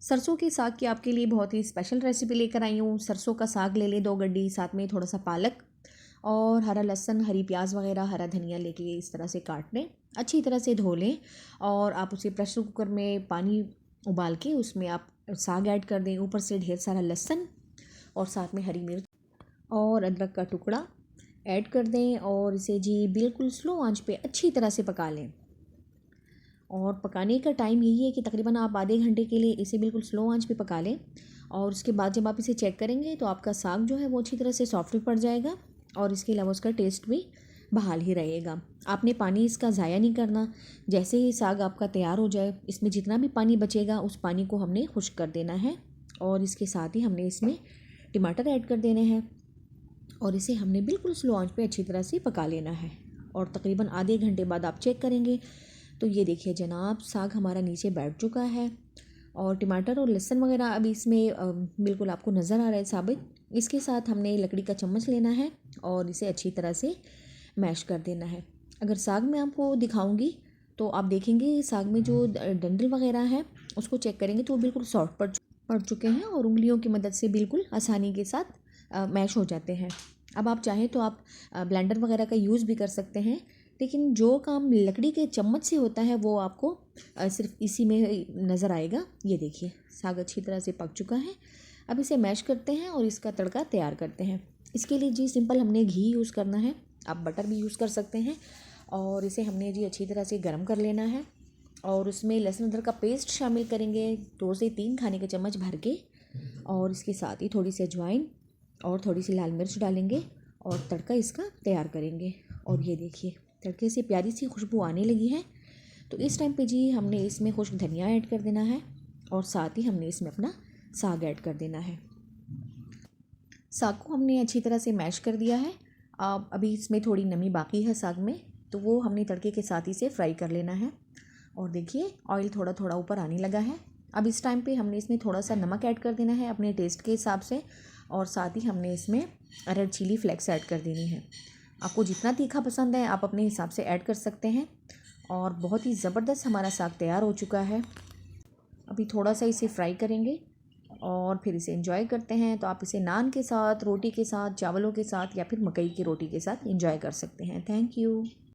सरसों के साग की आपके लिए बहुत ही स्पेशल रेसिपी लेकर आई हूँ। सरसों का साग ले लें 2 गड्डी, साथ में थोड़ा सा पालक और हरा लहसुन, हरी प्याज वगैरह, हरा धनिया लेके इस तरह से काट लें, अच्छी तरह से धो लें और आप उसे प्रेशर कुकर में पानी उबाल के उसमें आप साग ऐड कर दें। ऊपर से ढेर सारा लहसुन और साथ में हरी मिर्च और अदरक का टुकड़ा ऐड कर दें और इसे जी बिल्कुल स्लो आंच पे अच्छी तरह से पका लें। और पकाने का टाइम यही है कि तकरीबन आप आधे घंटे के लिए इसे बिल्कुल स्लो आंच पे पका लें और उसके बाद जब आप इसे चेक करेंगे तो आपका साग जो है वो अच्छी तरह से सॉफ्ट भी पड़ जाएगा और इसके अलावा उसका टेस्ट भी बहाल ही रहेगा। आपने पानी इसका ज़ाया नहीं करना। जैसे ही साग आपका तैयार हो जाए, इसमें जितना भी पानी बचेगा उस पानी को हमने खुश्क कर देना है और इसके साथ ही हमने इसमें टमाटर ऐड कर देने हैं और इसे हमने बिल्कुल स्लो आंच पे अच्छी तरह से पका लेना है। और तकरीबन आधे घंटे बाद आप चेक करेंगे तो ये देखिए जनाब, साग हमारा नीचे बैठ चुका है और टमाटर और लहसुन वगैरह अभी इसमें बिल्कुल आपको नज़र आ रहा है साबित। इसके साथ हमने लकड़ी का चम्मच लेना है और इसे अच्छी तरह से मैश कर देना है। अगर साग में आपको दिखाऊंगी तो आप देखेंगे साग में जो डंडल वगैरह है उसको चेक करेंगे तो वो बिल्कुल सॉफ्ट पड़ चुके हैं और उंगलियों की मदद से बिल्कुल आसानी के साथ मैश हो जाते हैं। अब आप चाहें तो आप ब्लेंडर वगैरह का यूज़ भी कर सकते हैं, लेकिन जो काम लकड़ी के चम्मच से होता है वो आपको सिर्फ इसी में नज़र आएगा। ये देखिए साग अच्छी तरह से पक चुका है। अब इसे मैश करते हैं और इसका तड़का तैयार करते हैं। इसके लिए जी सिंपल हमने घी यूज़ करना है, आप बटर भी यूज़ कर सकते हैं और इसे हमने जी अच्छी तरह से गर्म कर लेना है और उसमें लहसुन अदरक का पेस्ट शामिल करेंगे 2 से 3 खाने के चम्मच भर के और इसके साथ ही थोड़ी सी अजवाइन और थोड़ी सी लाल मिर्च डालेंगे और तड़का इसका तैयार करेंगे। और ये देखिए तड़के से प्यारी सी खुशबू आने लगी है। तो इस टाइम पे जी हमने इसमें खुश्क धनिया ऐड कर देना है और साथ ही हमने इसमें अपना साग ऐड कर देना है। साग को हमने अच्छी तरह से मैश कर दिया है। अभी इसमें थोड़ी नमी बाकी है साग में, तो वो हमने तड़के के साथ ही से फ्राई कर लेना है। और देखिए ऑयल थोड़ा थोड़ा ऊपर आने लगा है। अब इस टाइम पे हमने इसमें थोड़ा सा नमक ऐड कर देना है अपने टेस्ट के हिसाब से और साथ ही हमने इसमें रेड चिली फ्लेक्स ऐड कर देनी है। आपको जितना तीखा पसंद है आप अपने हिसाब से ऐड कर सकते हैं। और बहुत ही ज़बरदस्त हमारा साग तैयार हो चुका है। अभी थोड़ा सा इसे फ्राई करेंगे और फिर इसे एंजॉय करते हैं। तो आप इसे नान के साथ, रोटी के साथ, चावलों के साथ या फिर मकई की रोटी के साथ एंजॉय कर सकते हैं। Thank you.